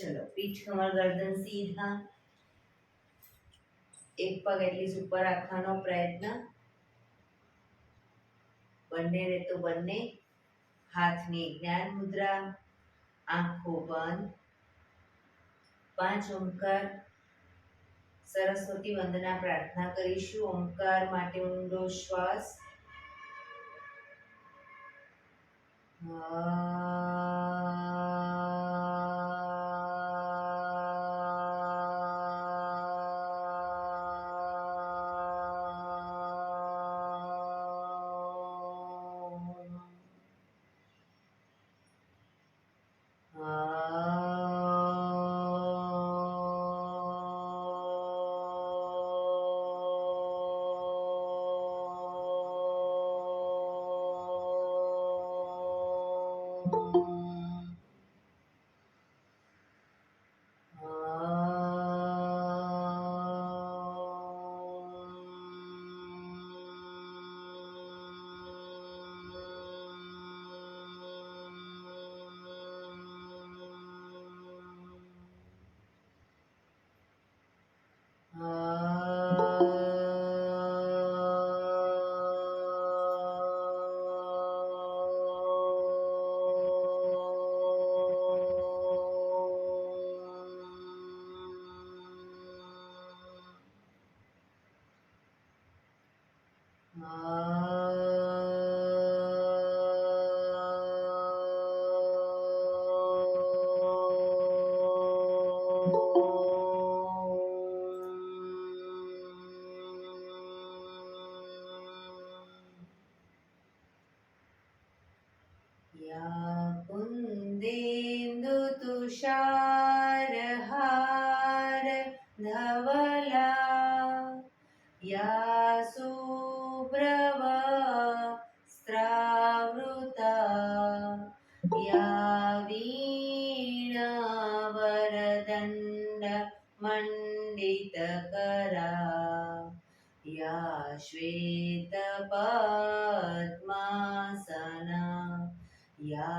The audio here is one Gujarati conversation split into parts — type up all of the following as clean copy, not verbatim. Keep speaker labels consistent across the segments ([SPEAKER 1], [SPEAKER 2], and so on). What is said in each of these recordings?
[SPEAKER 1] चलो पीठ कमर गर्दन सीधा, एक पग एटलीस्ट ऊपर રાખવાનો પ્રયત્ન, બંને રે તો બંને હાથની જ્ઞાન મુદ્રા, આંખો બંધ, 5 ઓમકાર સરસ્વતી વંદના પ્રાર્થના કરીશું। ઓમકાર માટે ઊંડો શ્વાસ, कुन्देन्दु तुषारहार धवला, या शुभ्रवस्त्रावृता, या वीणावरदण्ड मण्डितकरा, या श्वेतपद्मासना, या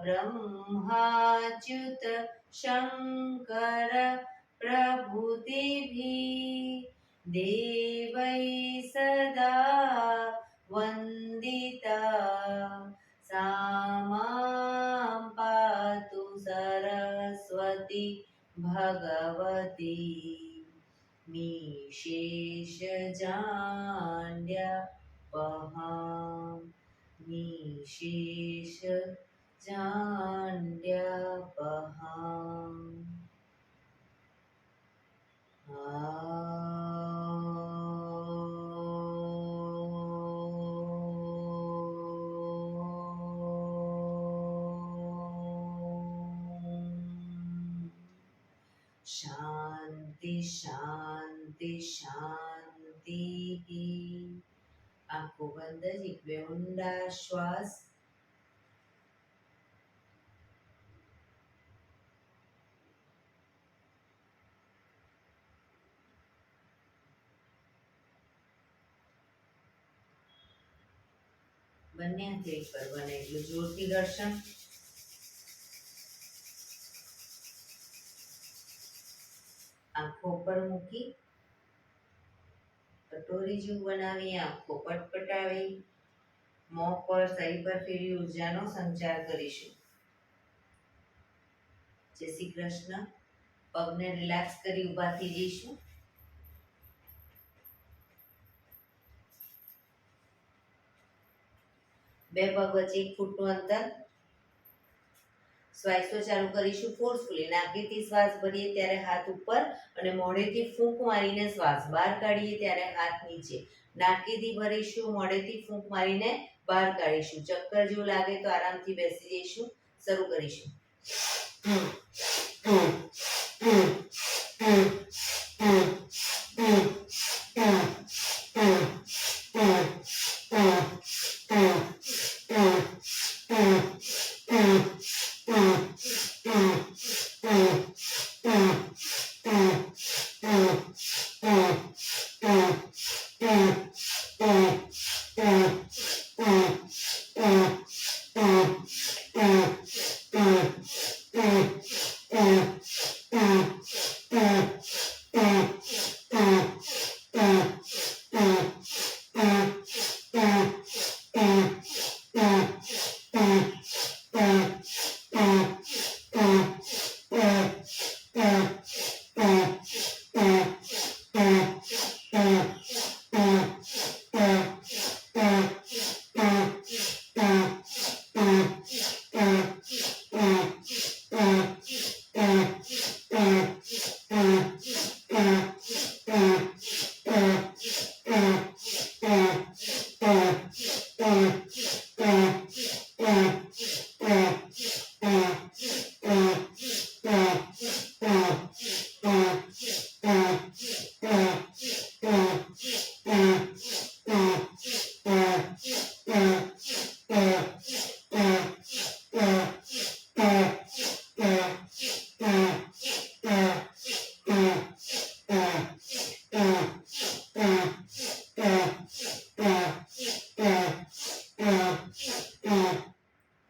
[SPEAKER 1] ब्रह्माच्युत शङ्कर प्रभृतिभिः देवैः सदा वन्दिता, सा मां पातु सरस्वती भगवती निशेषजाड्यापहां, निशेषजाड्यापहां। शांति शांति शांति। आंखों बंद, एक ऊंडा श्वास, બંને હાથ એક પર બને એટલું જોરથી દર્શન। આંખો પર મૂકી કટોરી જેવું બનાવી આંખો પટપટાવી મોં પર શરીર પર ફેરવી ઉર્જાનો સંચાર કરીશું। જય શ્રી કૃષ્ણ। પગને રિલેક્સ કરી ઊભા થઈ જઈશું। બે પગ વચ્ચે 1 ફૂટનું અંતર। શ્વાસો ચાલુ કરીશું ફોર્સફુલી। નાકેથી શ્વાસ ભરીએ ત્યારે હાથ ઉપર અને મોઢેથી ફૂંક મારીને શ્વાસ બહાર કાઢીએ ત્યારે હાથ નીચે। નાકેથી ભરીશું, મોઢેથી ફૂંક મારીને બહાર કાઢીશું। ચક્કર જેવું લાગે તો આરામથી બેસી જઈશું। શરૂ કરીશું।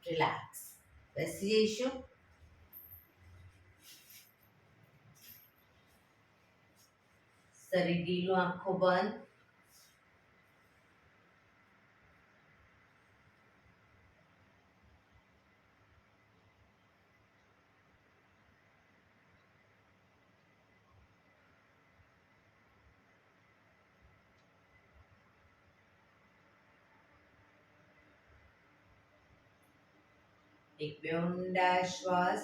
[SPEAKER 1] રિલેક્સ. બેસી જઈશું. શરીર ઢીલું, આંખો બંધ. એક બે ઊંડા શ્વાસ.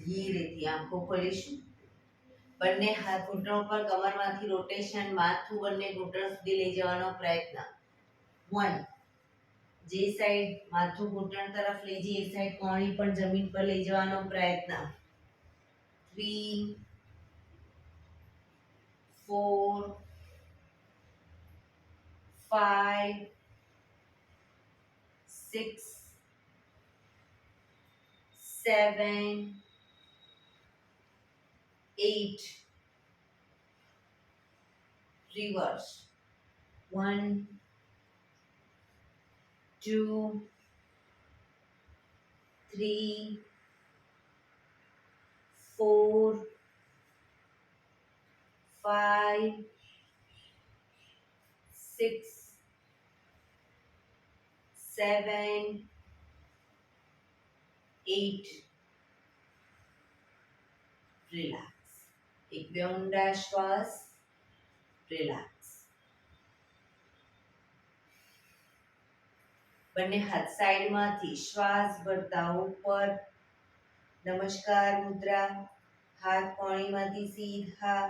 [SPEAKER 1] ધીરેથી આંખો ખોલીશું. બંને હાથ ઘૂંટણો પર, કમરમાંથી રોટેશન, માથું બંને ઘૂંટણ સુધી લઈ જવાનો પ્રયત્ન. 1. જે સાઈડ માથું ઘૂંટણ તરફ લઈ જઈએ એ સાઈડ કોણી પણ જમીન પર લઈ જવાનો પ્રયત્ન. 3 4 5 6 7 8 reverse. 1 2 3 4 5 6 7 8 રિલેક્સ. એક બે ઊંડા શ્વાસ. રિલેક્સ. બંને હાથ સાઈડમાંથી શ્વાસ ભરતા ઉપર. નમસ્કાર મુદ્રા. હાથ કોણીમાંથી સીધા.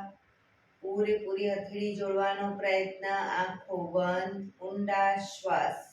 [SPEAKER 1] પૂરેપૂરી હથેળી જોડવાનો પ્રયત્ન. આંખો બંધ. ઊંડા શ્વાસ.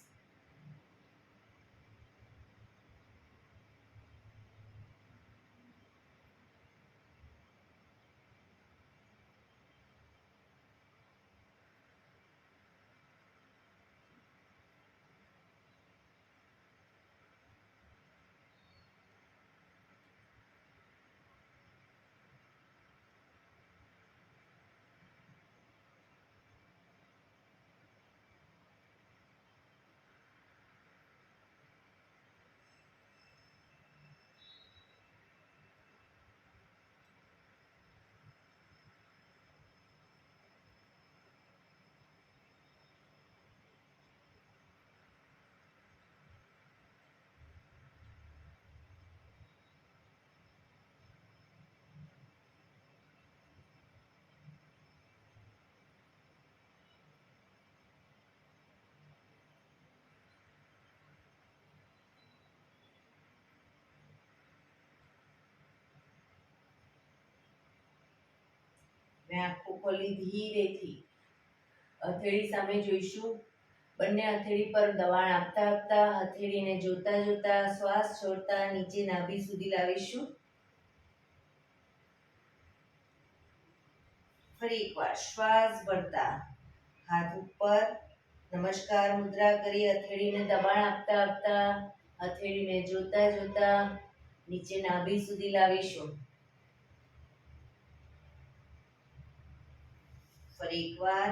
[SPEAKER 1] મેં આંખો ખોલી ધીરેથી. હથેળી સામે જોઈશું. બંને હથેળી પર દબાણ આપતા આપતા, હથેળીને જોતા જોતા, શ્વાસ છોડતા નીચે નાભી સુધી લાવીશું. ફરી એકવાર શ્વાસ ભરતા હાથ ઉપર. નમસ્કાર મુદ્રા કરી હથેળીને દબાણ આપતા આપતા, હથેળીને જોતા જોતા નીચે નાભી સુધી લાવીશું. ફરી એકવાર.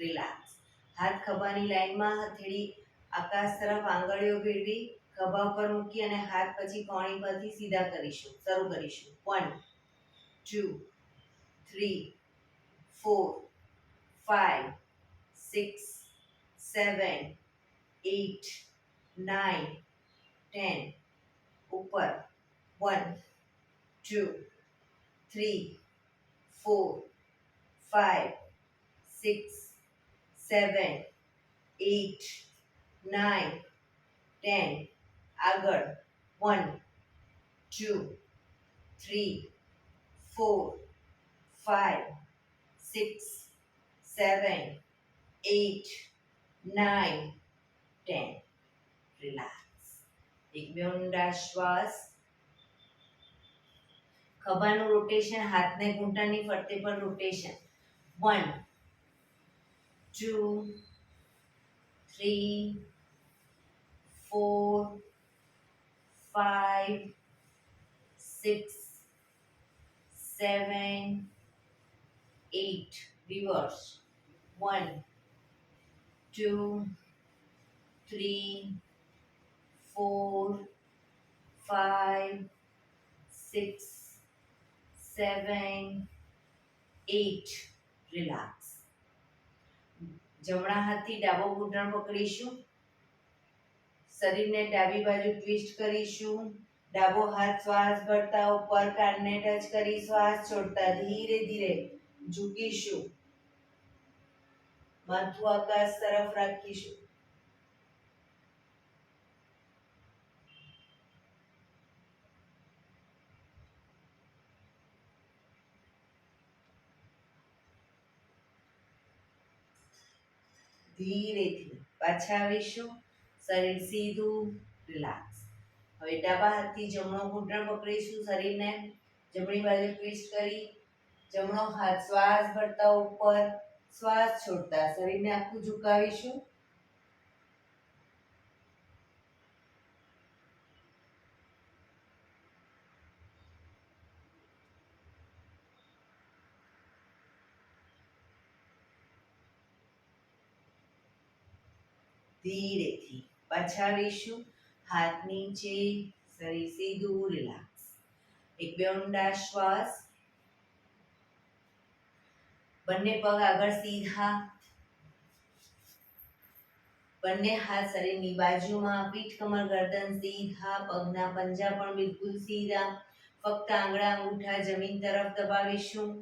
[SPEAKER 1] રિલેક્સ. હાથ ખભાની લાઈનમાં, હથેળી આકાશ તરફ આંગળીઓ ભેળવી ખભા પર મૂકી અને હાથ પછી કોણી પરથી સીધા કરીશું. શરૂ કરીશું. 1 2 3 4 5 6 7 8 9 10. ઉપર. 1 2 3 4 5 6 7 8 9 10. આગળ. 1 2 3 4 5 6 7 8 9 10. રિલેક્સ. એક બે ઊંડા શ્વાસ. ખભાનું રોટેશન, હાથને ઘૂંટણની ફરતે પર રોટેશન. 1 2 3 4 5 6 7 8. Reverse. 1 2 3 4 5 6 7 8. રિલેક્સ. જમણા હાથથી ડાબો ઘૂંટણ પકડીશું. શરીરને ડાબી બાજુ ટ્વિસ્ટ કરીશું. ડાબો હાથ શ્વાસ ભરતા ઉપર કાનને ટચ કરી શ્વાસ છોડતા ધીરે ધીરે ઝૂકીશું. માથું આકાશ તરફ રાખીશું. ધીરેથી પાછા આવીશું. શરીર સીધું, રિલેક્સ. હવે ડાબા હાથથી જમણો ઘૂંટણ પકડીશું. શરીરને જમણી બાજુ ટ્વિસ્ટ કરી જમણો હાથ શ્વાસ ભરતા ઉપર શ્વાસ છોડતા શરીરને આખું ઝુકાવીશું. ધીરેથી પાછા આવીશું. હાથ નીચે, શરીર સીધું, રિલેક્સ. એક બે ઊંડા શ્વાસ. બંને પગ આગળ સીધા. બંને હાથ શરીરની બાજુમાં. પીઠ કમર ગરદન સીધા. પગના પંજા પણ બિલકુલ સીધા. ફક્ત આંગળા અંગૂઠા જમીન તરફ દબાવીશું.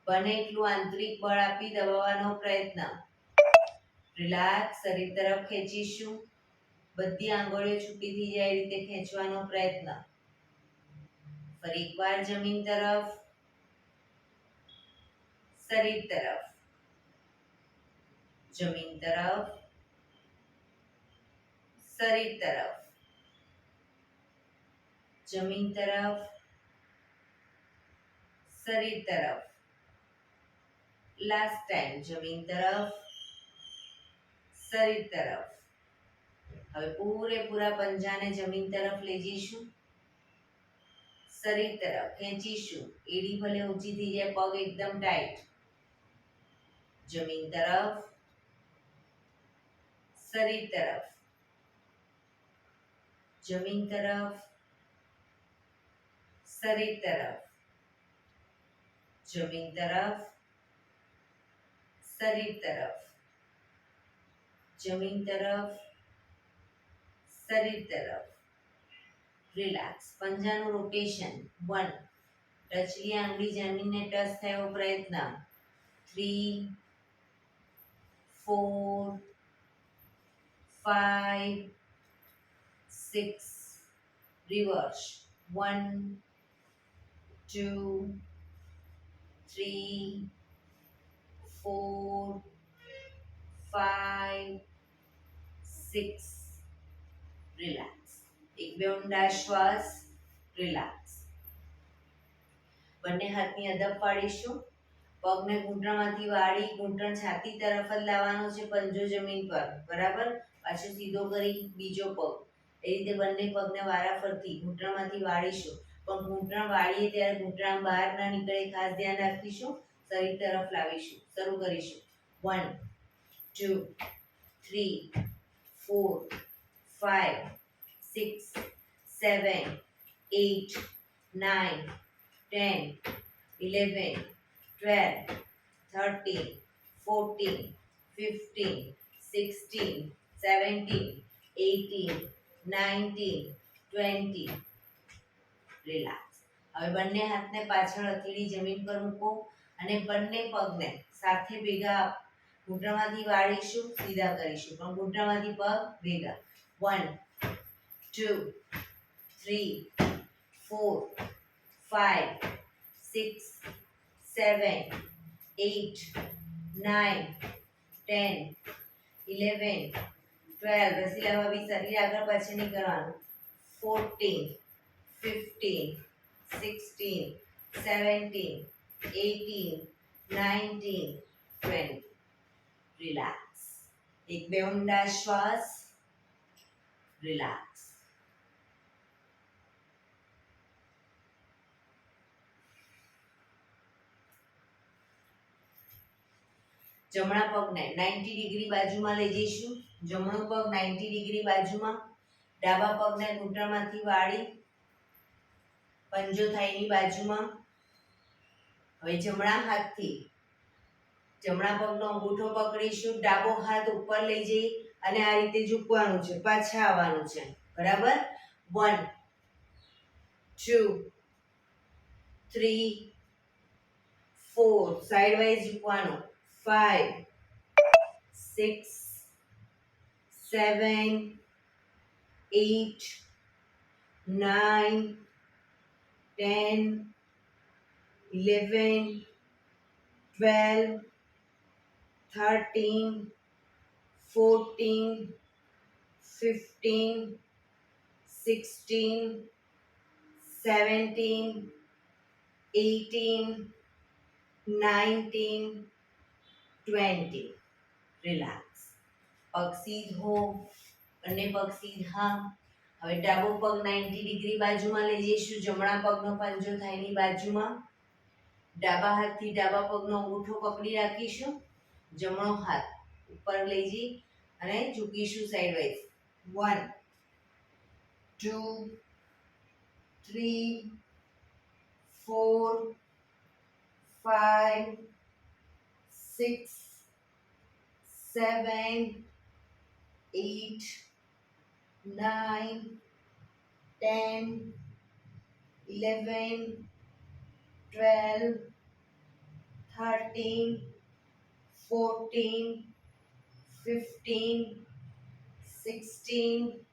[SPEAKER 1] બને એટલું આંતરિક બળ આપી દબાવવાનો પ્રયત્ન. રિલેક્સ. શરીર તરફ ખેંચીશું. બધી આંગળીઓ છૂટી થઈ જાય એ રીતે ખેંચવાનો પ્રયત્ન. ફરી એકવાર જમીન તરફ, શરીર તરફ, જમીન તરફ, શરીર તરફ, જમીન તરફ, શરીર તરફ. લાસ્ટ ટાઈમ જમીન તરફ, શરીર તરફ. હવે પૂરેપૂરા પંજાને જમીન તરફ લઈ જઈશું. શરીર તરફ ખેંચીશું. એડી ભલે ઊંચી થઈ જાય, પગ એકદમ ટાઈટ. જમીન તરફ, શરીર તરફ, જમીન તરફ, શરીર તરફ, જમીન તરફ, શરીર તરફ, જમીન તરફ, શરીર તરફ. રિલેક્સ. પંજાનું રોટેશન. 1 ટચલી આંગળી જમીનને ટચ થાય એવો પ્રયત્ન. 3 4 5 6. રિવર્સ. 1 2 3 4 5 6. રિલેક્સ. એક બે ઊંડા શ્વાસ. રિલેક્સ. બંને હાથની અદબ પાડીશું. પગને ઘૂંટણમાંથી વાળી ઘૂંટણ છાતી તરફ જ લાવવાનો છે. પંજો જમીન પર, બરાબર. પાછો સીધો કરી બીજો પગ. એ રીતે બંને પગને વારાફરતી ઘૂંટણમાંથી વાળીશું. પણ ઘૂંટણ વાળીએ ત્યારે ઘૂંટણ બહાર ના નીકળે ખાસ ધ્યાન રાખીશું. શરીર તરફ લાવીશું. શરૂ કરીશું. 1 2 3 4 5 6 7 8 9 10 11 12 13 14 15 16 17 18 19 20. રિલેક્સ. હવે બંને હાથને પાછળ હથેળી જમીન પર મૂકો અને બંને પગને સાથે ભેગા ઘૂંટણમાંથી વાળીશું. સીધા કરીશું, પણ ઘૂંટણમાંથી પગ ભેગા. 1 2 3 4 5 6 7 8 9 10 11 12 રસીલા ભાભી શરીર આગળ પાછળ નહીં કરવાનું 14 15 16 17 18 19 20 રિલેક્સ એક બે ઊંડા શ્વાસ રિલેક્સ જમણા પગને 90 ડિગ્રી બાજુમાં લઈ જઈશું જમણો પગ 90 ડિગ્રી બાજુમાં ડાબા પગને ઘૂંટણમાંથી વાળી પંજો થાઈની બાજુમાં હવે જમણા હાથથી જમણા પગનો અંગૂઠો પકડીશું ડાબો હાથ ઉપર લઈ જઈ અને આ રીતે ઝૂકવાનું છે પાછા આવવાનું છે બરાબર 1 2 3 4 સાઈડ વાઇઝ ઝૂકવાનું 5 6 7 8 9 10 11 12 13 14 15 16 17 18 19 20 રિલેક્સ પગ સીધો અને પગ સીધા હવે ડાબો પગ 90 ડિગ્રી બાજુમાં લઈ જઈશું જમણા પગનો પંજો થાઈની બાજુમાં ડાબા હાથથી ડાબા પગનો અંગૂઠો પકડી રાખીશું જમણો હાથ ઉપર લઈ જઈ અને ઝૂકીશું સાઈડ વાઇઝ 1 2 3 4 5 6 7 8 9 10 11 12 13 14 15 16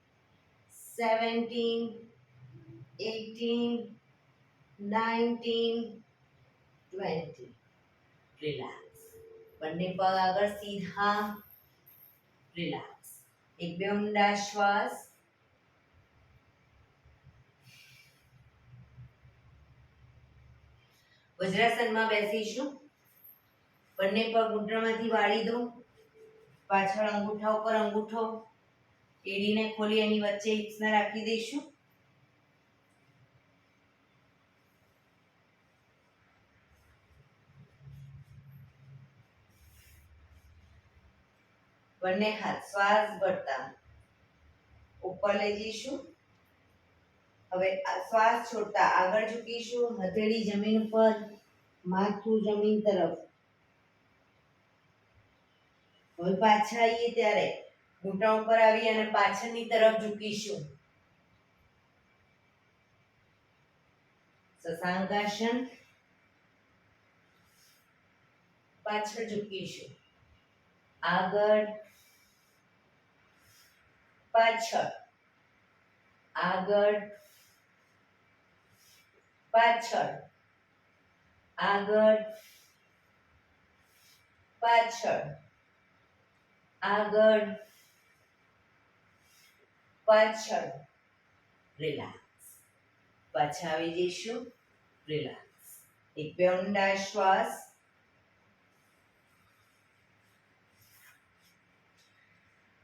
[SPEAKER 1] 17 18 19 20 રિલેક્સ બંને પગ આગળ સીધા રિલેક્સ એક બે ઊંડા શ્વાસ વજ્રાસનમાં બેસીશું બંને પગ ઘૂંટણમાંથી વાળી દો પાછળ અંગૂઠા ઉપર અંગૂઠો એડીને ખોલી એની વચ્ચે હિપ્સને રાખી દઈશું બંને હાથ શ્વાસ ભરતા ઉપર લઈ જઈશું હવે શ્વાસ છોડતા આગળ ઝૂકીશું હથેળી જમીન ઉપર માથું જમીન તરફ હવે પાછા આવીએ ત્યારે ઘૂંટણ ઉપર આવી અને પાછળની તરફ ઝૂકીશું શશાંકાસન પાછળ ઝૂકીશું આગળ પાછળ આગળ પાછળ આગળ પાછળ આગળ પાછળ રિલેક્સ પાછા આવી જઈશું રિલેક્સ એક બે ઊંડા શ્વાસ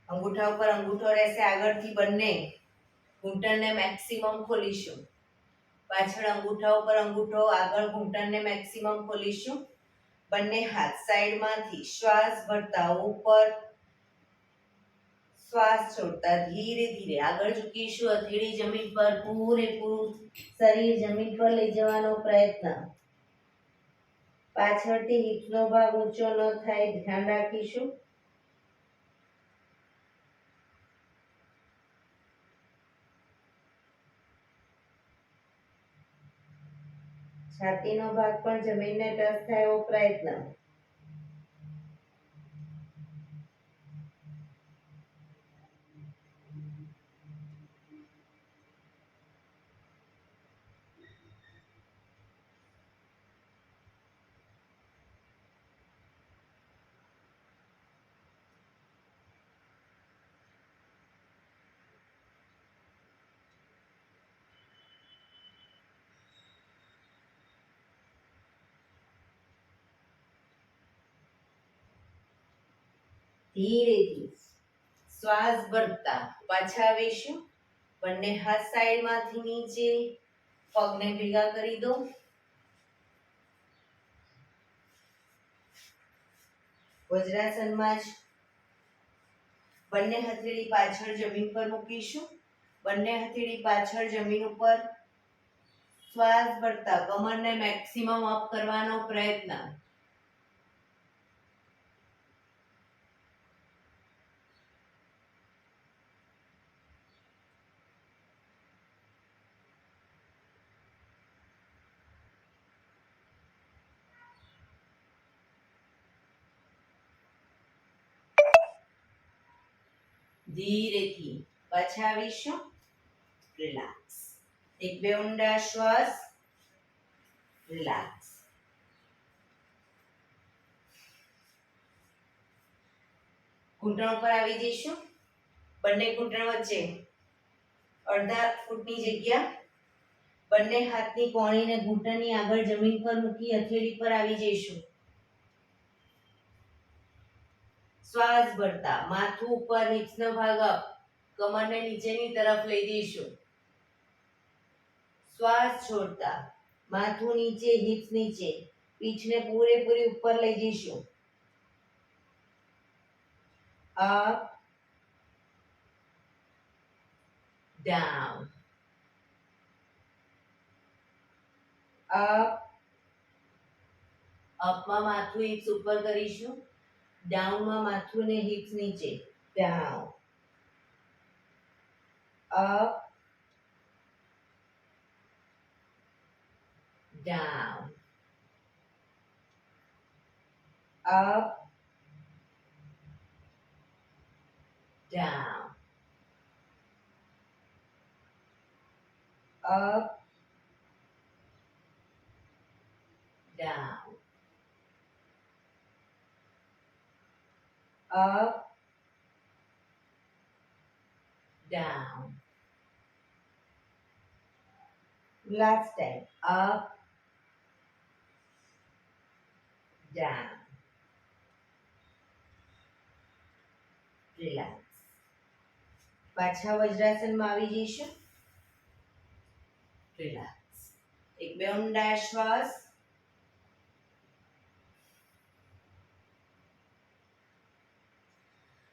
[SPEAKER 1] અંગૂઠા ઉપર અંગૂઠો રહેશે આગળથી બંને ઘૂંટણને મેક્સિમમ ખોલીશું પાછળ અંગૂઠા ઉપર અંગૂઠો આગળ ઘૂંટણને મેક્સિમમ ખોલીશું બંને હાથ સાઈડમાંથી શ્વાસ ભરતા ઉપર શ્વાસ છોડતા ધીરે ધીરે આગળ ઝૂકીશું હથેળી જમીન પર પૂરેપૂરું શરીર જમીન પર લઈ જવાનો પ્રયત્ન પાછળથી હિપનો ભાગ ઊંચો ન થાય ધ્યાન રાખીશું છાતીનો ભાગ પણ જમીનને ટચ થાય એવો પ્રયત્ન ધીરેથી શ્વાસ ભરતા પાછા આવીશું. બંને હાથ સાઈડમાંથી નીચે, પગને ભેગા કરી દો. વજ્રાસનમાં જ બંને હથેળી પાછળ જમીન પર મૂકીશું. બંને હથેળી પાછળ જમીન ઉપર શ્વાસ ભરતા કમરને મેક્સિમમ અપ કરવાનો પ્રયત્ન. ધીરેથી પાછા આવીશું. રિલેક્સ. એક બે ઊંડા શ્વાસ. રિલેક્સ. ઘૂંટણ પર આવી જઈશું. બંને ઘૂંટણ વચ્ચે અડધા ફૂટની જગ્યા. બંને હાથની કોણીને ઘૂંટણની આગળ જમીન પર મૂકી હથેળી પર આવી જઈશું. શ્વાસ ભરતા માથું ઉપર, હિપ્સનો ભાગ અપ, કમરને નીચેની તરફ લઈ જઈશું. શ્વાસ છોડતા માથું નીચે, હિપ્સ નીચે, પીઠને પૂરેપૂરી ઉપર લઈ જઈશું. Up, down, up. અપમાં માથું હિપ્સ ઉપર કરીશું. ડાઉનમાં માથું ને હિપ્સ નીચે. Down, up, down, up, down, up, down, up, down. Last time. Up, down. Relax. પાછા વજ્રાસનમાં આવી જઈશું. રિલેક્સ. એક બે ઊંડા શ્વાસ.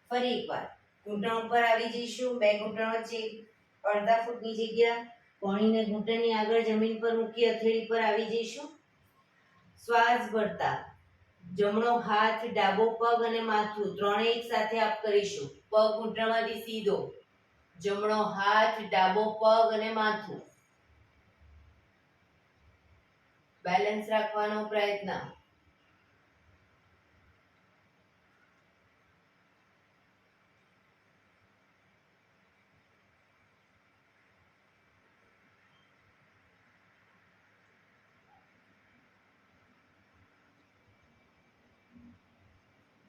[SPEAKER 1] ફરી એકવાર ઘૂંટણ ઉપર આવી જઈશું. બે ઘૂંટણ વચ્ચે અડધા ફૂટની જગ્યા. કોણીને ઘૂંટણની આગળ જમીન પર મૂકી હથેળી પર આવી જઈશું. શ્વાસ ભરતા જમણો હાથ, ડાબો પગ અને માથું ત્રણેય એક સાથે આપ કરીશું. પગ ઘૂંટણમાંથી સીધો. જમણો હાથ, ડાબો પગ અને માથું. બેલેન્સ રાખવાનો પ્રયત્ન.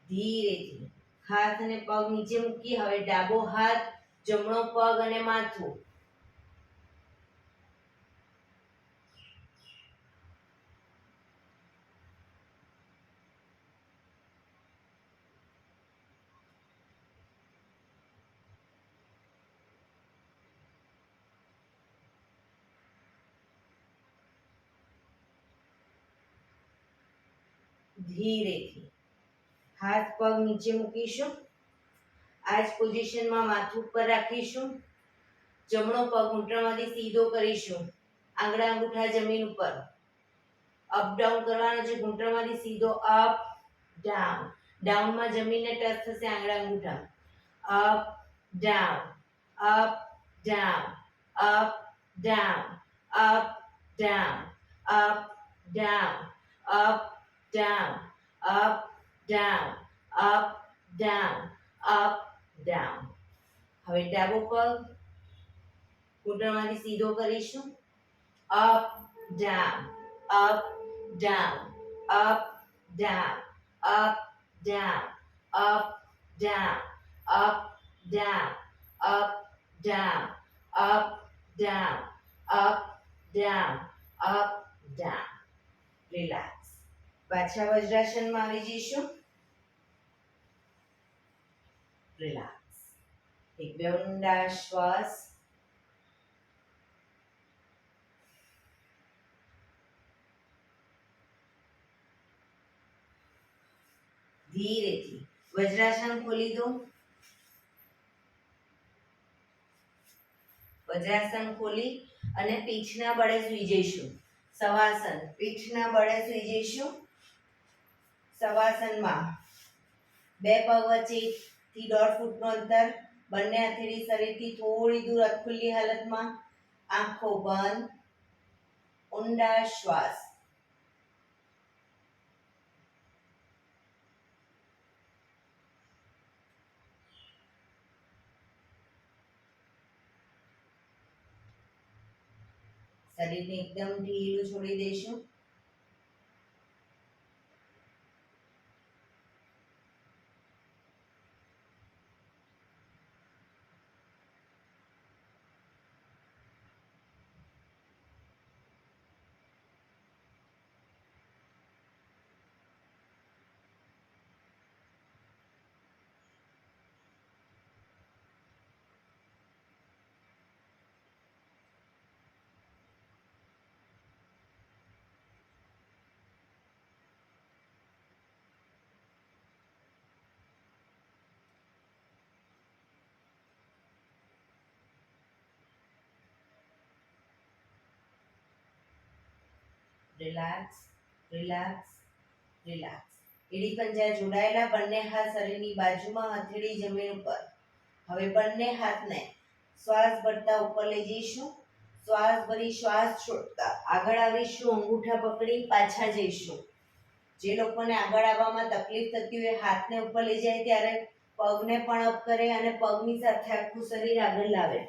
[SPEAKER 1] ધીરેથી હાથ અને પગ નીચે મૂકી હવે ડાબો હાથ, જમણો પગ અને માથું. ધીરેથી હાથ પગ નીચે મૂકીશું. આ જ પોઝિશનમાં માથું ઉપર રાખીશું. જમણો પગ ઘૂંટણમાંથી સીધો કરીશું. આંગળા અંગૂઠા જમીન ઉપર. અપ ડાઉન કરવાનો છે. ઘૂંટણમાંથી સીધો અપ, ડાઉન. ડાઉનમાં જમીનને ટચ થશે આંગળા અંગૂઠા. Up, down, up, down, up, down, up, down, up, down, up, down, up, down, up, down, up, down. હવે ડાબો પગ ઘૂંટણમાંથી સીધો કરીશું. Up, down, up, down, up, down, up, down, up, down, up, down, up, down, up, down, up, down, up, down. Relax. પાછા વજ્રાસનમાં આવી જઈશું. રિલેક્સ. એક બે ઊંડા શ્વાસ. ધીરેથી વજ્રાસન ખોલી દો. વજ્રાસન ખોલી અને પીઠના બળે સૂઈ જઈશું. શવાસન, પીઠના બળે સૂઈ જઈશું. શવાસનમાં બે પગ વચ્ચેથી 1.5 ફૂટનું અંતર, બંને હથેળી શરીરથી થોડી દૂર અધખુલ્લી હાલતમાં, આંખો બંધ, ઊંડા શ્વાસ. શરીરને એકદમ ઢીલું છોડી દઈશું. Relax, relax, relax. એડી પંજા જોડાયેલા, બંને હાથ શરીરની બાજુમાં, હથેળી જમીન ઉપર. હવે બંને હાથને શ્વાસ ભરતા ઉપર લઈ જઈશું. શ્વાસ ભરી શ્વાસ છોડતા આગળ આવીશું. અંગૂઠા પકડી પાછા જઈશું. જે લોકોને આગળ આવવામાં તકલીફ થતી હોય હાથને ઉપર લઈ જાય ત્યારે પગને પણ અપ કરે અને પગની સાથે આખું શરીર આગળ લાવે.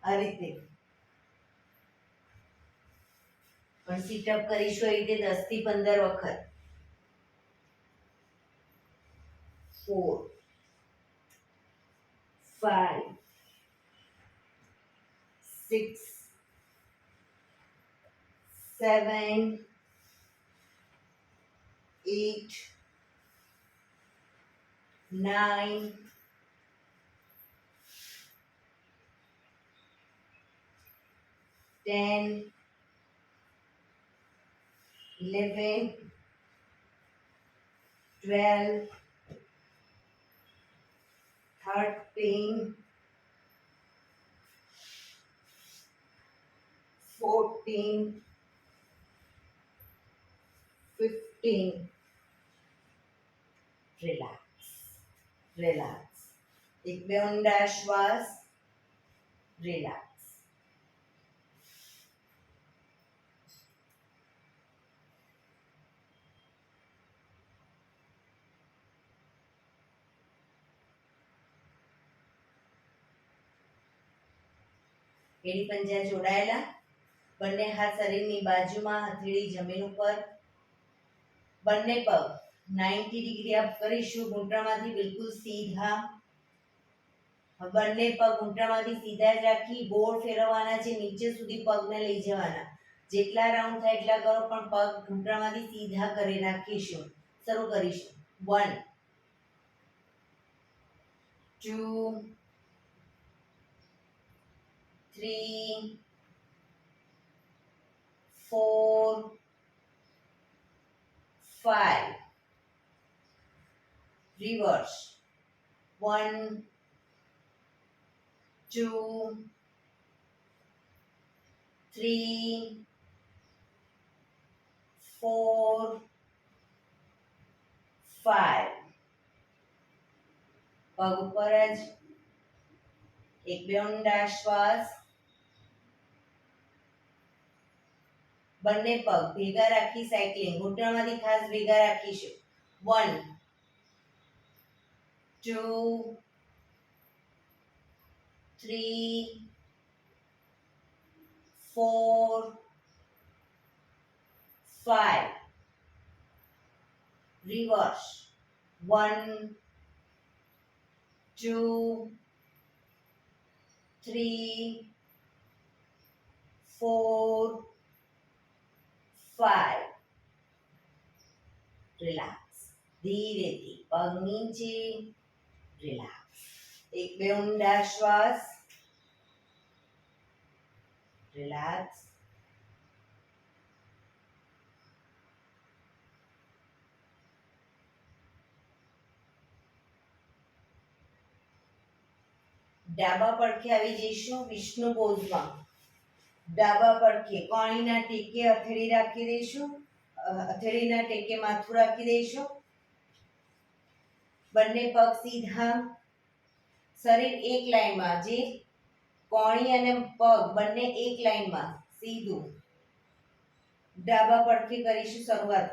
[SPEAKER 1] આ રીતે પણ સીટઅપ કરીશું એ રીતે 10 થી 15 વખત. 4 5 6 7 8 9 10 11 12 13 14 15. Relax, relax. એક બે ઊંડા શ્વાસ. રિલેક્સ. એડી પંજા જોડાયેલા, બંને હાથ શરીરની બાજુમાં, હથેળી જમીન ઉપર. બંને પગ 90 ડિગ્રી અપ કરીશું. ઘૂંટણમાંથી બિલકુલ સીધા. બંને પગ ઘૂંટણમાંથી સીધા જ રાખી ગોળ ફેરવવાના છે. નીચે સુધી પગને લઈ જવાના. જેટલા રાઉન્ડ થાય એટલા કરો, પણ પગ ઘૂંટણમાંથી સીધા કરી રાખીશું. શરૂ કરીશું. 1 2 3 4 5. Reverse. 1 2 3 4 5. પગ ઉપર જ. એક બે ઊંડા શ્વાસ. બંને પગ ભેગા રાખી સાયકલિંગ. ઘૂંટણમાંથી ખાસ ભેગા રાખીશું. 1 2 3 4 5. Reverse. 1 2 3 4 5. રિલેક્સ. ધીરેથી પગ નીચે, રિલેક્સ. એક બે ઊંડા શ્વાસ. રિલેક્સ. ડાબા પડખે આવી જઈશું વિષ્ણુ પોઝમાં. ડાબા પડખે કોણીના ટેકે હથેળી રાખી દઈશું. હથેળીના ટેકે માથું રાખી દઈશું. બંને પગ સીધા. શરીર એક લાઈનમાં, જે કોણી અને પગ બંને એક લાઈનમાં સીધું. ડાબા પડખે કરીશું શરૂઆત.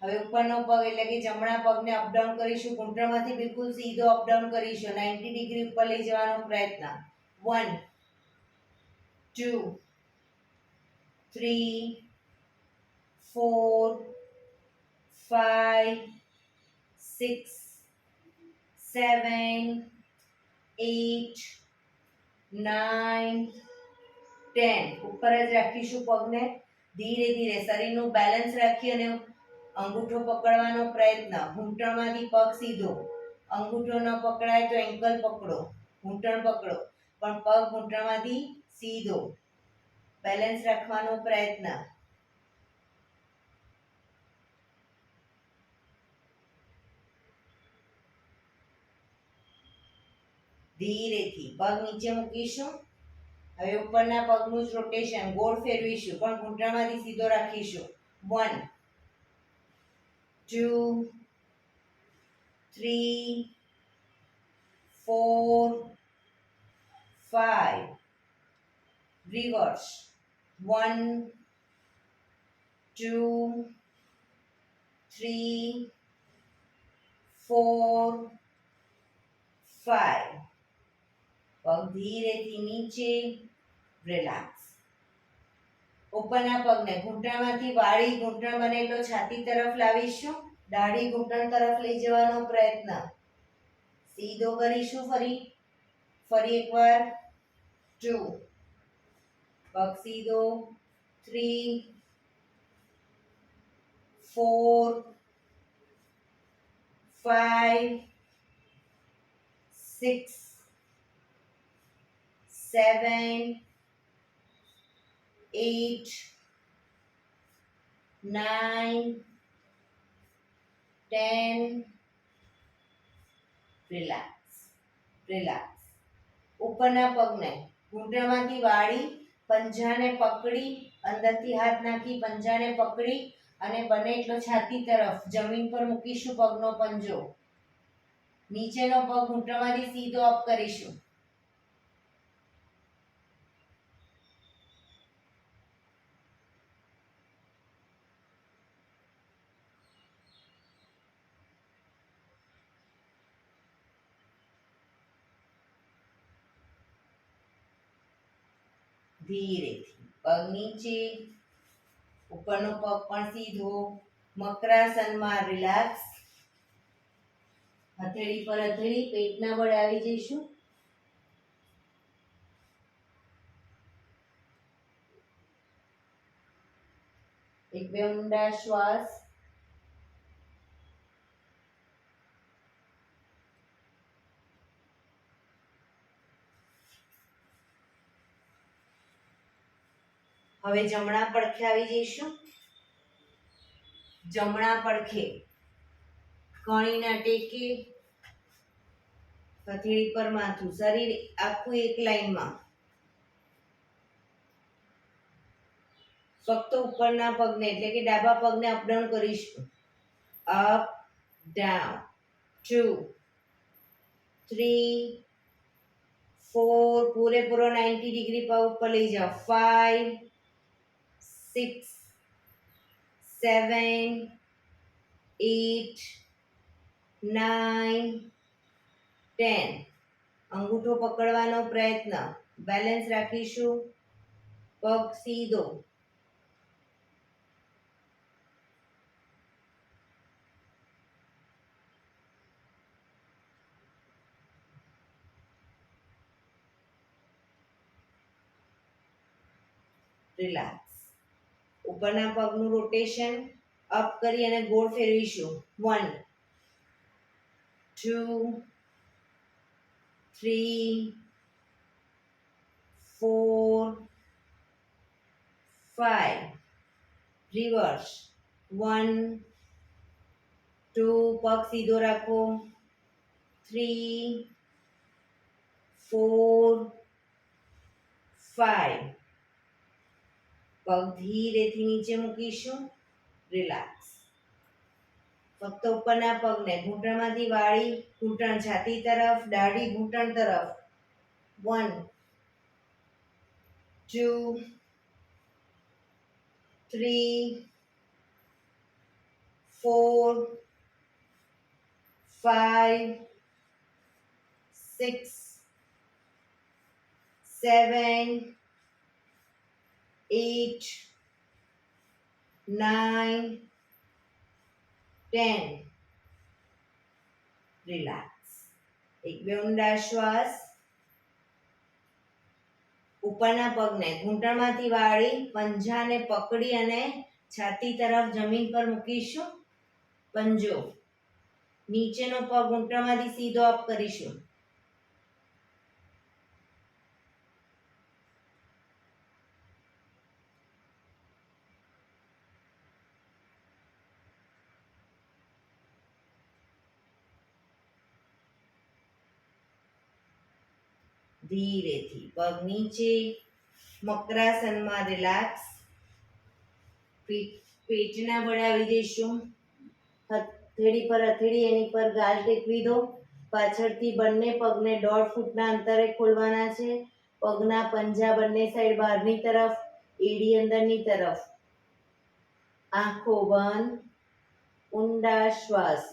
[SPEAKER 1] હવે ઉપરનો પગ એટલે કે જમણા પગને અપડાઉન કરીશું. ઘૂંટણમાંથી બિલકુલ સીધો અપડાઉન કરીશું. 90 ડિગ્રી ઉપર લઈ જવાનો પ્રયત્ન. 1 2 3 4 5 6 7 8 9 10. ઉપર જ રાખીશું પગને. ધીરે ધીરે શરીરનું બેલેન્સ રાખી અને અંગૂઠો પકડવાનો પ્રયત્ન. ઘૂંટણમાંથી પગ સીધો. અંગૂઠો ન પકડાય તો એન્કલ પકડો, ઘૂંટણ પકડો, પણ પગ ઘૂંટણમાંથી સીધો. બેલેન્સ રાખવાનો પ્રયત્ન. ધીરેથી પગ નીચે મૂકીશું. હવે ઉપરના પગનું જ રોટેશન ગોળ ફેરવીશું, પણ ઘૂંટણમાંથી સીધો રાખીશું. 1 2 3 4 5. રિવર્સ. 1 2 3 4 5. પગ ધીરેથી નીચે. રિલેક્સ. ઉપરના પગને ઘૂંટણમાંથી વાળી ઘૂંટણ બનેલો છાતી તરફ લાવીશું. દાઢી ઘૂંટણ તરફ લઈ જવાનો પ્રયત્ન. સીધો કરીશું. ફરી એકવાર. 2 પગ સીધો. 3 4 5 6 7 8 9 10. રિલેક્સ. રિલેક્સ. ઉપરના પગને ઘૂંટણમાંથી વાળી પંજાને પકડી, અંદરથી હાથ નાખી પંજાને પકડી અને બને એટલો છાતી તરફ જમીન પર મૂકીશું. પગનો પંજો નીચેનો પગ ઘૂંટણમાંથી સીધો અપ કરીશું. ધીરેથી પગ નીચે. ઉપરનો પગ પણ સીધો. મકરાસનમાં. રિલેક્સ. હથેળી પર હથેળી પેટના બળે આવી જઈશું. એક બે ઊંડા શ્વાસ. હવે જમણા પડખે આવી જઈશું. જમણા પડખે કણીના ટેકે, હથેળી પર માથું. શરીર આખું એક લાઈનમાં. ફક્ત ઉપરના પગને એટલે કે ડાબા પગને અપડાઉન કરીશું. Up down. 2 3 4. પૂરેપૂરો 90 ડિગ્રી પગ ઉપર લઈ જાઓ. 5 6 7 8 9 10. અંગૂઠો પકડવાનો પ્રયત્ન. બેલેન્સ રાખીશું. પગ સીધો. રિલેક્સ. ઉપરના પગનું રોટેશન અપ કરી અને ગોળ ફેરવીશું. 1 2 3 4 5 રિવર્સ 1 2 પગ સીધો રાખો 3 4 5 પગ ધીરેથી નીચે મૂકીશું રિલેક્સ ફક્ત ઉપરના પગને ઘૂંટણમાંથી વાળી ઘૂંટણ છાતી તરફ દાઢી ઘૂંટણ તરફ 1 2 3 4 5 6 7 8 9 10 રિલેક્સ એક બે ઊંડા શ્વાસ ઉપરના પગને ઘૂંટણમાંથી વાળી પંજાને પકડી અને છાતી તરફ જમીન પર મૂકીશું પંજો નીચેનો પગ ઘૂંટણમાંથી સીધો અપ કરીશું ધીરેથી પગ નીચે મકરાસનમાં રિલેક્સ પેટના બળાવી દઈશું હથેળી પર હથેળી એની પર ગાલ ટેકવી દો પાછળથી બંને પગને 1.5 ફૂટના અંતરે ખોલવાના છે પગના પંજા બંને સાઈડ બહારની તરફ એડી અંદરની તરફ આંખો બંધ ઊંડા શ્વાસ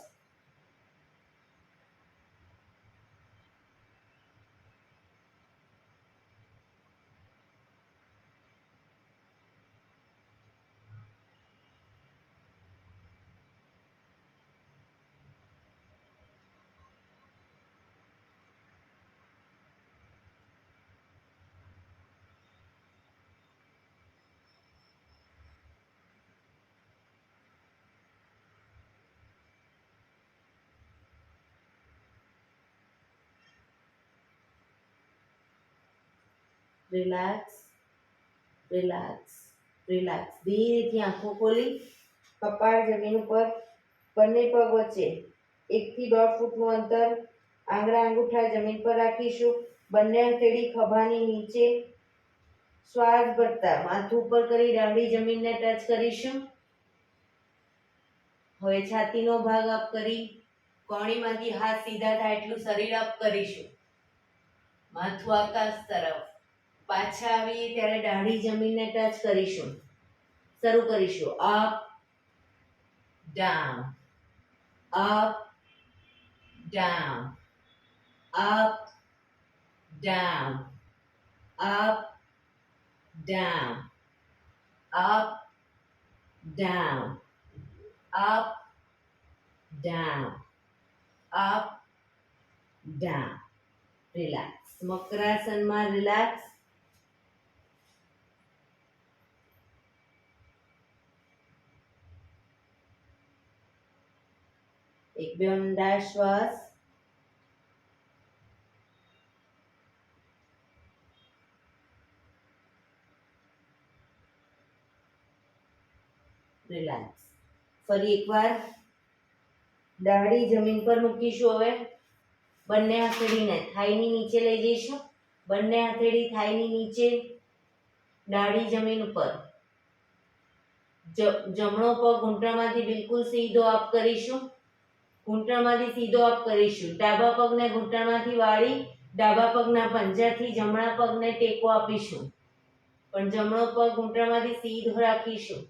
[SPEAKER 1] રિલેક્સ રિલેક્સ રિલેક્સ ધીરેથી આંખો ખોલી કપાળ જમીન ઉપર બંને પગ વચ્ચે 1 થી 1.5 ફૂટનું અંતર આંગળા અંગૂઠા જમીન પર રાખીશું બંને હથેળી ખભાની નીચે શ્વાસ ભરતા માથું ઉપર કરી દાઢી જમીનને ટચ કરીશું હવે છાતીનો ભાગ અપ કરી કોણીમાંથી હાથ સીધા થાય એટલું શરીર અપ કરીશું માથું આકાશ તરફ પાછા આવીએ ત્યારે દાઢી જમીનને ટચ કરીશું શરૂ કરીશું up down up down up down up down up down up down up down relax મકરાસનમાં રિલેક્સ એક બે ઊંડા શ્વાસ રિલેક્સ ફરી એકવાર દાઢી જમીન પર મૂકીશું હવે બંને હથેળીને થાઈની નીચે લઈ જઈશું બંને હથેળી થાઈની નીચે દાઢી જમીન ઉપર જમણો પગ ઘૂંટણમાંથી બિલકુલ સીધો અપ કરીશું ઘૂંટણમાંથી સીધો અપ કરીશું ડાબા પગને ઘૂંટણમાંથી વાળી ડાબા પગના પંજાથી જમણા પગને ટેકો આપીશું પણ જમણો પગ ઘૂંટણમાંથી સીધો રાખીશું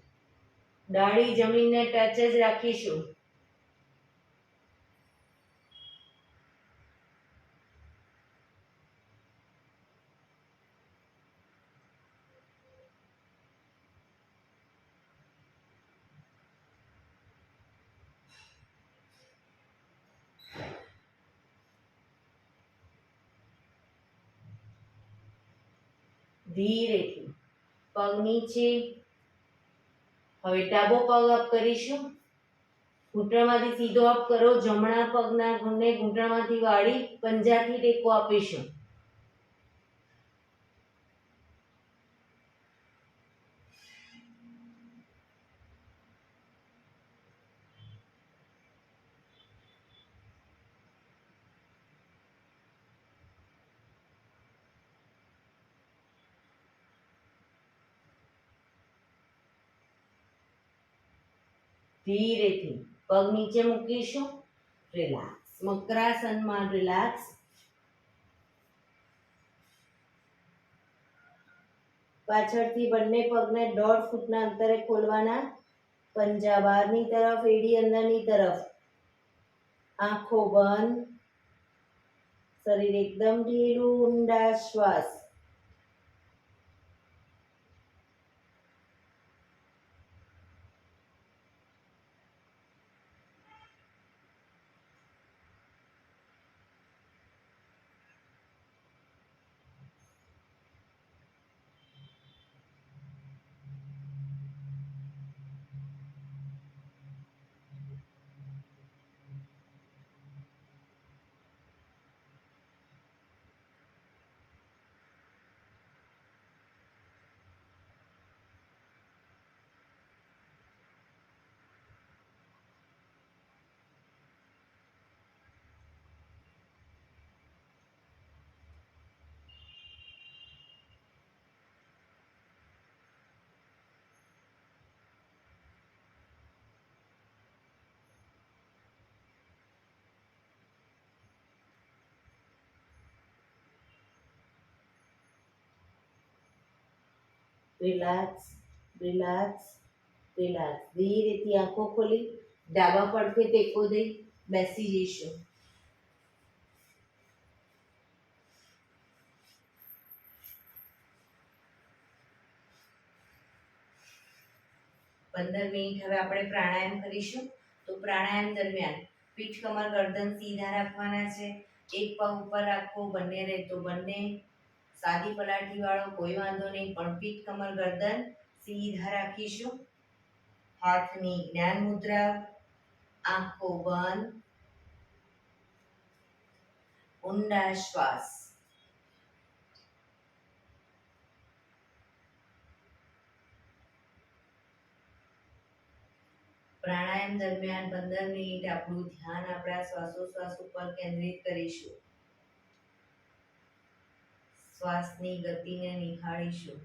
[SPEAKER 1] દાઢી જમીનને ટચ જ રાખીશું ધીરેથી પગ નીચે હવે ડાબો પગ અપ કરીશું ઘૂંટણમાંથી સીધો અપ કરો, જમણા પગના ઘૂંટણને ઘૂંટણમાંથી વાળી પંજાથી ટેકો આપીશું. ધીરેથી પગ નીચે મૂકીશું. રિલેક્સ. મકરાસનમાં રિલેક્સ. પાછળથી બંને પગને 1.5 ફૂટના અંતરે ખોલવાના. પંજા બહારની તરફ, એડી અંદરની તરફ. આંખો બંધ. શરીર એકદમ ઢીલું. ઊંડા શ્વાસ. રિલેક્સ. રિલેક્સ. રિલેક્સ. ધીરેથી આંખો ખોલી ડાબા પડખે ટેકો દઈ બેસી જઈશું. 15 મિનિટ હવે આપણે પ્રાણાયામ કરીશું. તો પ્રાણાયામ દરમિયાન પીઠ, કમર, ગરદન સીધા રાખવાના છે. એક પગ ઉપર રાખો, બંને રહે તો બંને. સાદી પલાઠી વાળો કોઈ વાંધો નહીં, પણ પીઠ, કમર, ગરદન સીધા રાખીશું. હાથની જ્ઞાન મુદ્રા. આંખો બંધ. ઊંડા શ્વાસ. પ્રાણાયામ દરમિયાન 15 મિનિટ આપણું ધ્યાન આપણા શ્વાસોશ્વાસ ઉપર કેન્દ્રિત કરીશું. શ્વાસની ગતિને નિહાળીશું.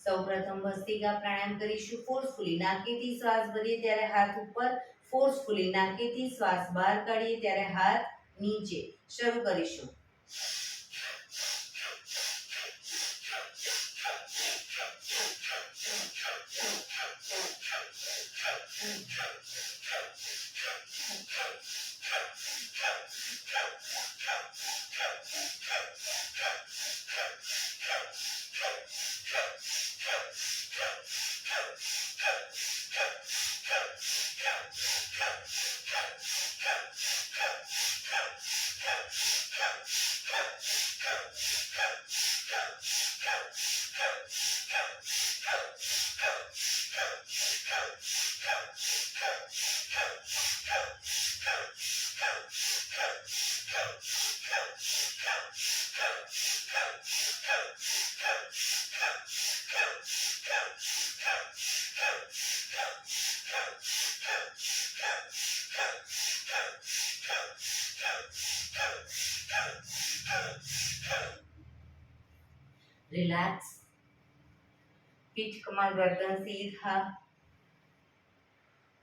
[SPEAKER 1] સૌપ્રથમ ભસ્ત્રિકા પ્રાણાયામ કરીશું ફોર્સફુલી. નાકેથી શ્વાસ ભરીએ ત્યારે હાથ ઉપર. ફોર્સફુલી નાકેથી શ્વાસ બહાર કાઢીએ ત્યારે હાથ નીચે. શરૂ કરીશું. રિલેક્સ. પીઠ, કમર, ગરદન સીધા.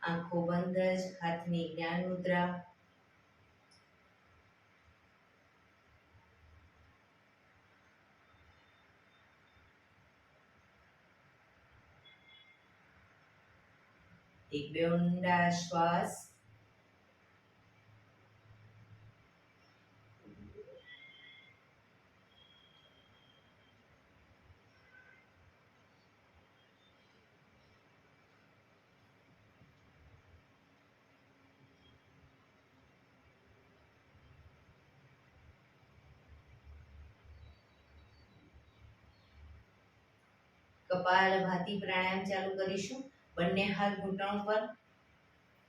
[SPEAKER 1] આંખો બંધ જ. હાથની જ્ઞાન મુદ્રા. એક બે ઊંડા શ્વાસ. કપાલભાતિ પ્રાણાયામ ચાલુ કરીશું. બંને હાથ ઘૂંટણ પર,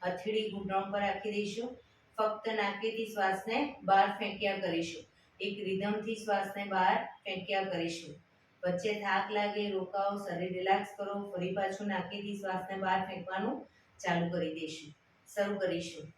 [SPEAKER 1] હથેળી ઘૂંટણ પર રાખી દઈશું. ફક્ત નાકેથી શ્વાસને બહાર ફેંક્યા કરીશું. એક રિધમથી શ્વાસને બહાર ફેંક્યા કરીશું. વચ્ચે થાક લાગે રોકાઓ, શરીર રિલેક્સ કરો, ફરી પાછું નાકેથી શ્વાસને બહાર ફેંકવાનું ચાલુ કરી દઈશું. શરૂ કરીશું.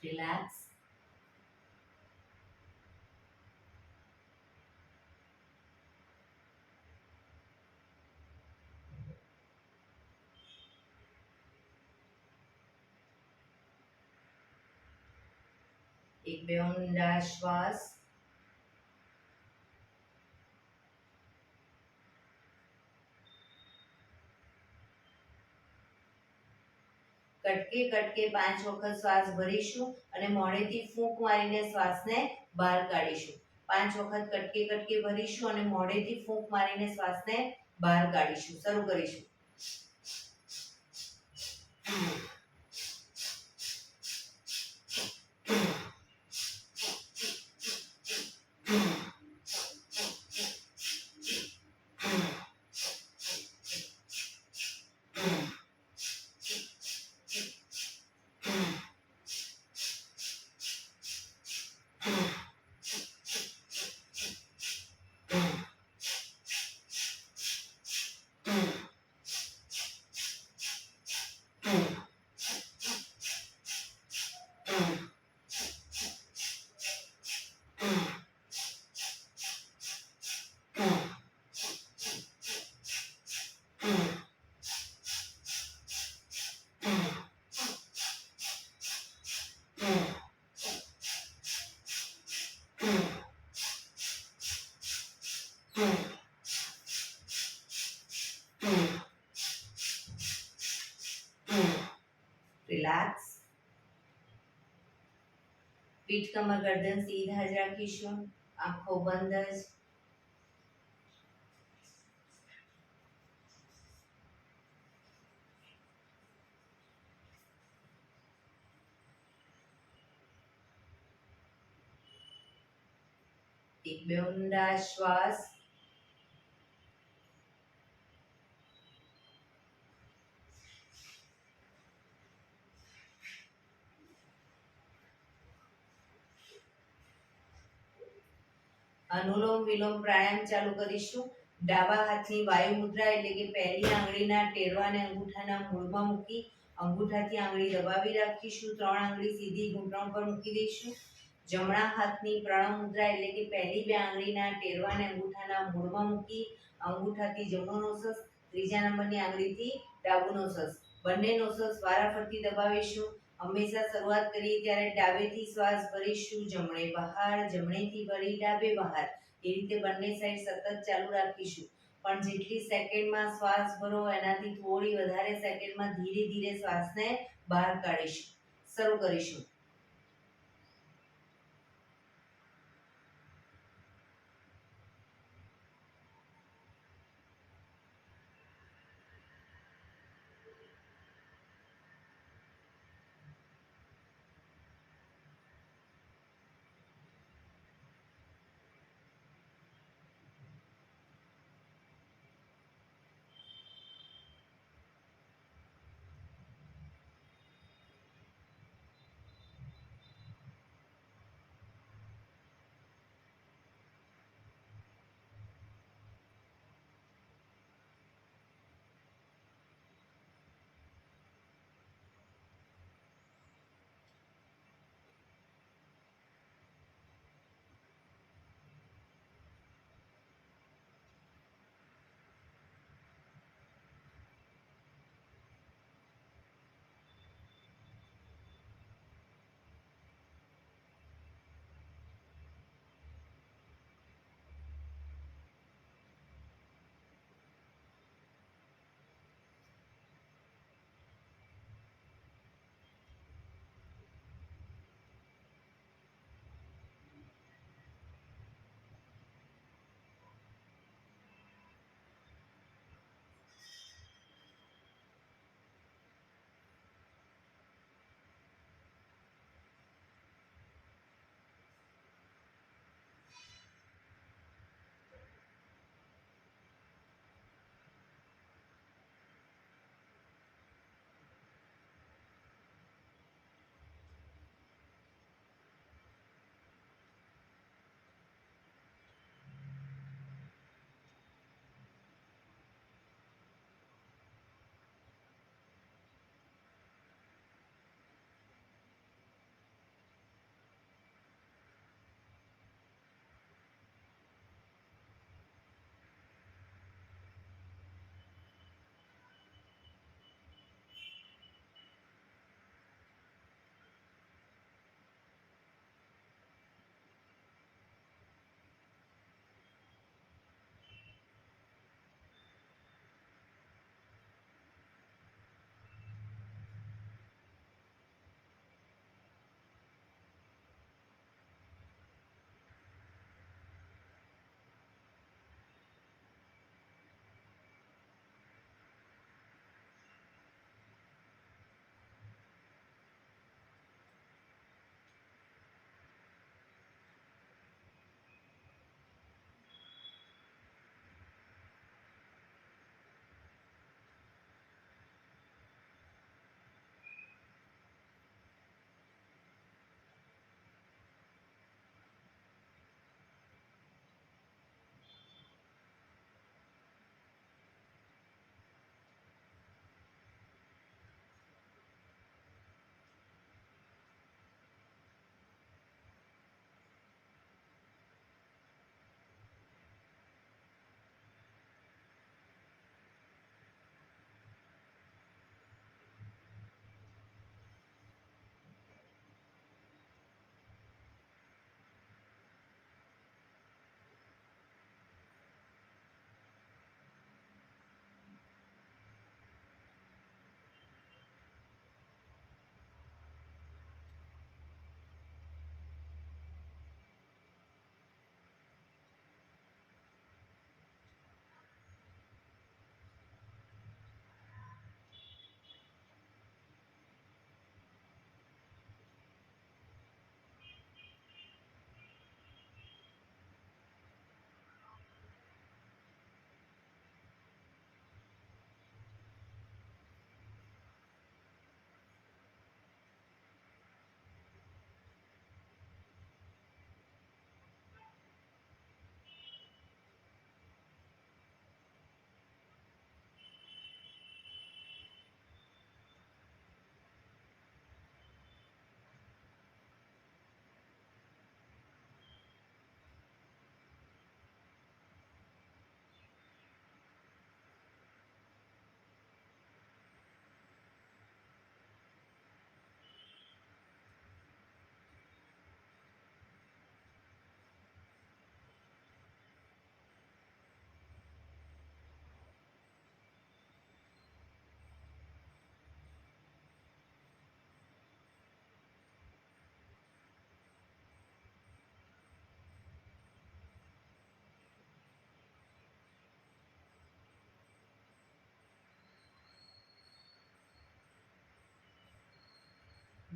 [SPEAKER 1] રિલેક્સ. એક બે ઊંડા શ્વાસ. કટકે કટકે 5 વખત શ્વાસ ભરીશું અને મોઢેથી ફૂંક મારીને શ્વાસને બહાર કાઢીશું. 5 વખત કટકે કટકે ભરીશું અને મોઢેથી ફૂંક મારીને શ્વાસને બહાર કાઢીશું. શરૂ કરીશું. રિલેક્સ. પીઠ કમર ગરદન સીધા જ રાખીશું. આંખો બંધ જ. એક બે ઊંડા શ્વાસ. અનુલોમ વિલોમ પ્રાણાયામ ચાલુ કરીશું. ડાબા હાથની વાયુ મુદ્રા એટલે કે પહેલી આંગળીના ટેરવાને અંગૂઠાના મૂળમાં મૂકી અંગૂઠાથી આંગળી દબાવી રાખીશું. 3 આંગળી સીધી ઘૂંટણ પર મૂકી દઈશું. જમણા હાથની પ્રણવ મુદ્રા એટલે કે પહેલી 2 આંગળીના ટેરવાને અંગૂઠાના મૂળમાં મૂકી અંગૂઠાથી જમણો નોસસ, ત્રીજા નંબરની આંગળીથી ડાબુ નોસસ, બંને નોસસ વારાફરતી દબાવીશું. હંમેશા શરૂઆત કરીએ ત્યારે ડાબેથી શ્વાસ ભરીશું, જમણે બહાર, જમણેથી ભરી ડાબે બહાર. એ રીતે બંને સાઈડ સતત ચાલુ રાખીશું. પણ જેટલી સેકન્ડમાં શ્વાસ ભરો એનાથી થોડી વધારે સેકન્ડમાં ધીરે ધીરે શ્વાસને બહાર કાઢીશું. શરૂ કરીશું.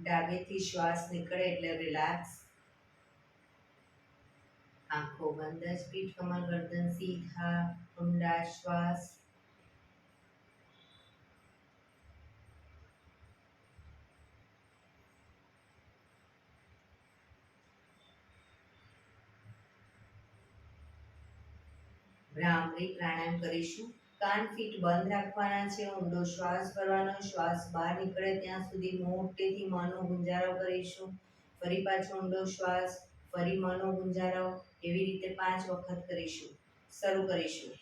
[SPEAKER 1] ડાબેથી શ્વાસ નીકળે એટલે રિલેક્સ. આંખો બંધ જ, પીઠ કમર ગરદન સીધા, ઊંડા શ્વાસ. ભ્રામરી પ્રાણાયામ કરીશું. કાન ફીટ બંધ રાખવાના છે, ઊંડો શ્વાસ ભરવાનો, શ્વાસ બહાર નીકળે ત્યાં સુધી મોટેથી મનનો ગુંજારો કરીશું. ફરી પાછો ઊંડો શ્વાસ, ફરી મનનો ગુંજારો, એવી રીતે 5 વખત કરીશું. શરૂ કરીશું.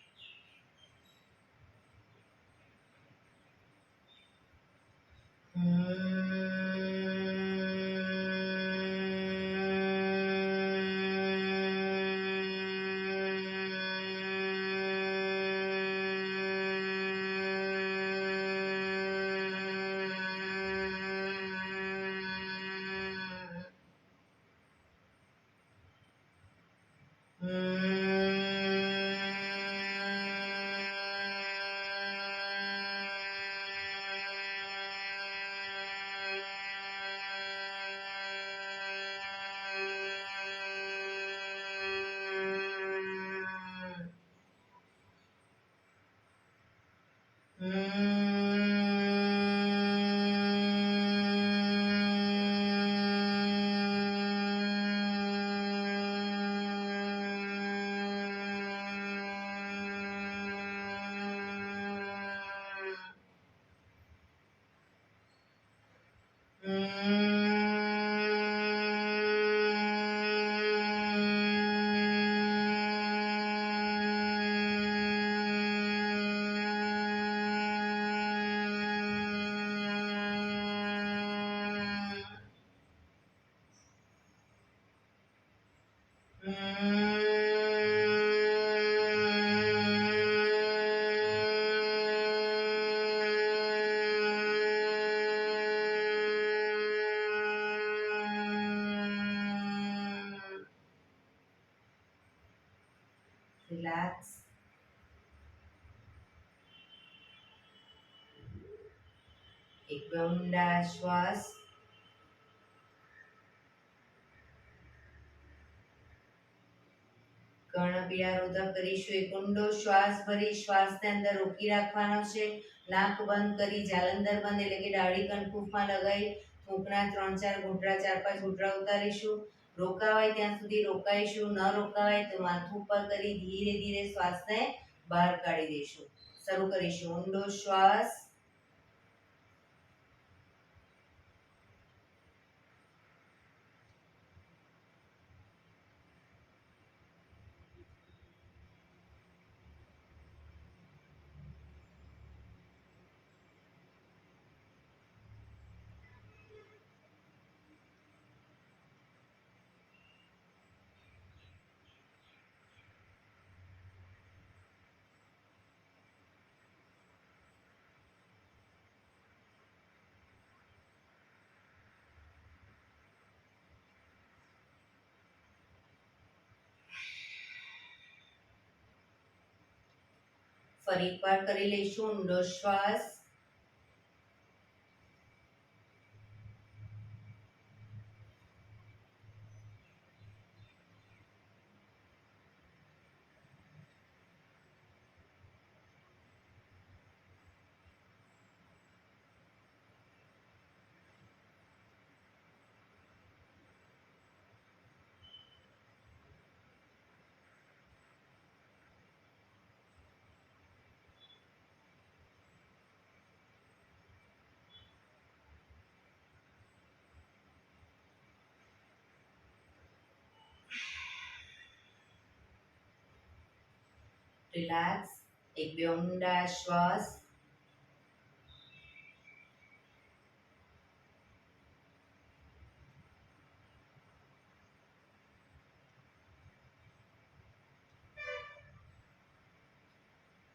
[SPEAKER 1] રિલેક્સ. એક ઊંડા શ્વાસ. કર્ણપીળા કરીશું. એક ઊંડો શ્વાસ ભરી શ્વાસને અંદર રોકી રાખવાનો છે. નાક બંધ કરી જાલંધર બંધ એટલે કે દાઢી કણકુફમાં લગાવી થૂંકના 3-4 ઘૂંટડા 4-5 ઘૂંટડા ઉતારીશું. રોકાવાય ત્યાં સુધી રોકાઈશું, ન રોકાવાય તો માથું ઉપર કરી ધીરે ધીરે શ્વાસને બહાર કાઢી દઈશું. શરૂ કરીશું. ઊંડો શ્વાસ. ફરી એકવાર કરી લઈશું. ઊંડો શ્વાસ. રિલેક્સ. એક ઊંડા શ્વાસ.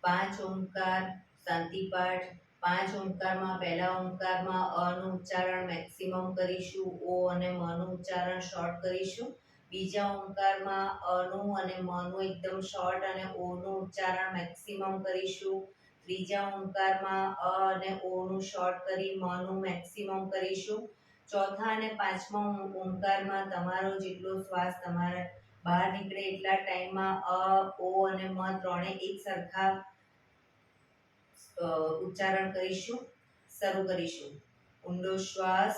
[SPEAKER 1] પાંચ ઓમકાર શાંતિપાઠ. 5 ઓમકારમાં પહેલા ઓમકારમાં અ નું ઉચ્ચારણ મેક્સિમમ કરીશું, ઓ અને મ નું ઉચ્ચારણ શોર્ટ કરીશું. બીજા ઓમકારમાં અ નું અને મ નું એકદમ શોર્ટ અને ઓ નું ઉચ્ચારણ મેક્સિમમ કરીશું. ત્રીજા ઓમકારમાં અ અને ઓ નું શોર્ટ કરી મ નું મેક્સિમમ કરીશું. ચોથા અને પાંચમા ઓંકારમાં તમારો જેટલો શ્વાસ તમારા બહાર નીકળે એટલા ટાઈમમાં અ, ઓ અને મ ત્રણે એક સરખા ઉચ્ચારણ કરીશું. શરૂ કરીશું. ઊંડો શ્વાસ,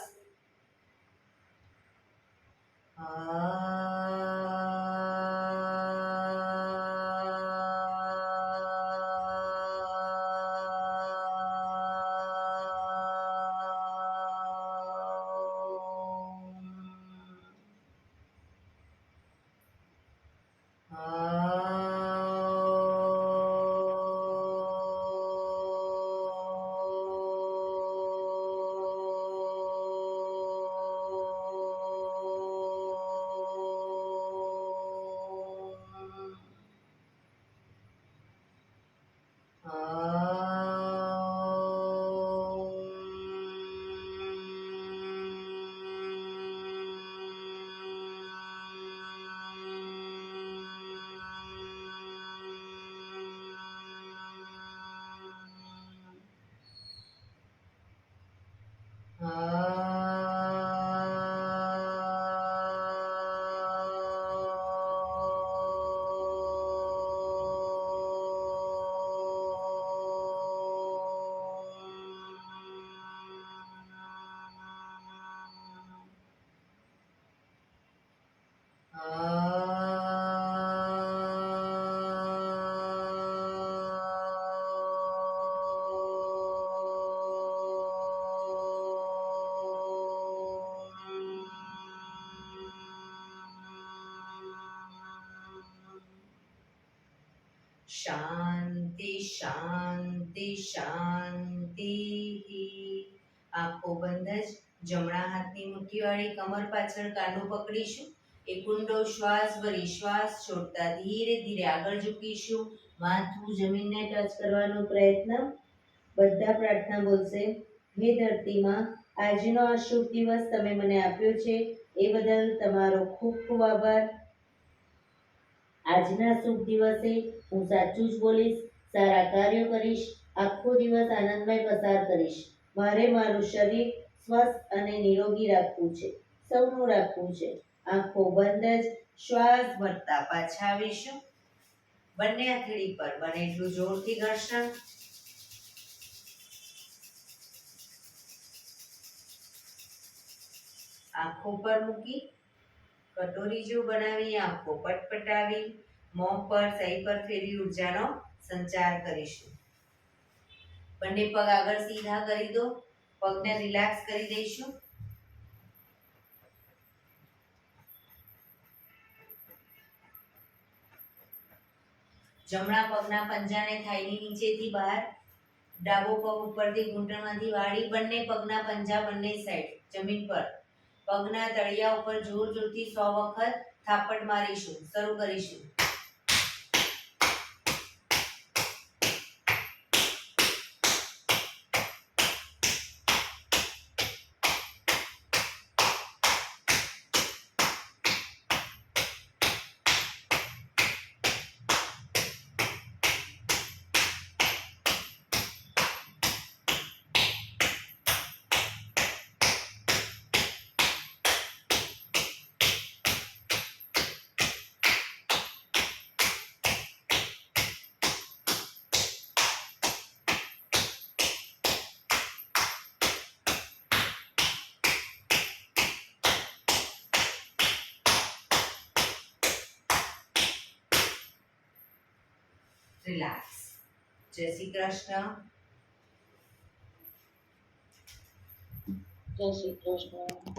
[SPEAKER 1] શાંતિ શાંતિ શાંતિ. આંખો બંધ જ જમણા હાથની મુઠ્ઠીવાળી કમર પાછળ કાંડું પકડીશું. એક ઊંડો શ્વાસ ભરી શ્વાસ છોડતા ધીરે ધીરે આગળ ઝૂકીશું. માથું જમીનને ટચ કરવાનો પ્રયત્ન. બધા પ્રાર્થના બોલશે. હે ધરતીમાં, આજનો આ શુભ દિવસ તમે મને આપ્યો છે એ બદલ તમારો ખૂબ ખૂબ આભાર. આજના શુભ દિવસે હું સાચું જ બોલીશ, સારા કાર્યો કરીશ, આખો દિવસ આનંદમય પસાર કરીશ. મારે મારું શરીર સ્વસ્થ અને નિરોગી રાખવું છે, સૌનું રાખવું છે. આંખો બંધ જ શ્વાસ ભરતા પાછા આવીશું. બંને હથેળી પર બને એટલું જોરથી ઘર્ષણ. આંખો પર મૂકી કટોરી જેવું બનાવી આંખો પટપટાવી મોં પર સહી પર ફેરવી ઉર્જાનો સંચાર કરીશું. બંને પગ આગળ સીધા કરી દો. પગને રિલેક્સ કરી દઈશું. જમણા પગના પંજાને થાઈની નીચેથી બહાર, ડાબો પગ ઉપરથી ઘૂંટણમાંથી વાળી બંને પગના પંજા બંને સાઈડ જમીન પર. પગના તળિયા ઉપર જોર જોરથી 100 વખત થાપટ મારીશું. શરૂ કરીશું. રિલેક્સ. જય શ્રી કૃષ્ણ.
[SPEAKER 2] જય શ્રી કૃષ્ણ.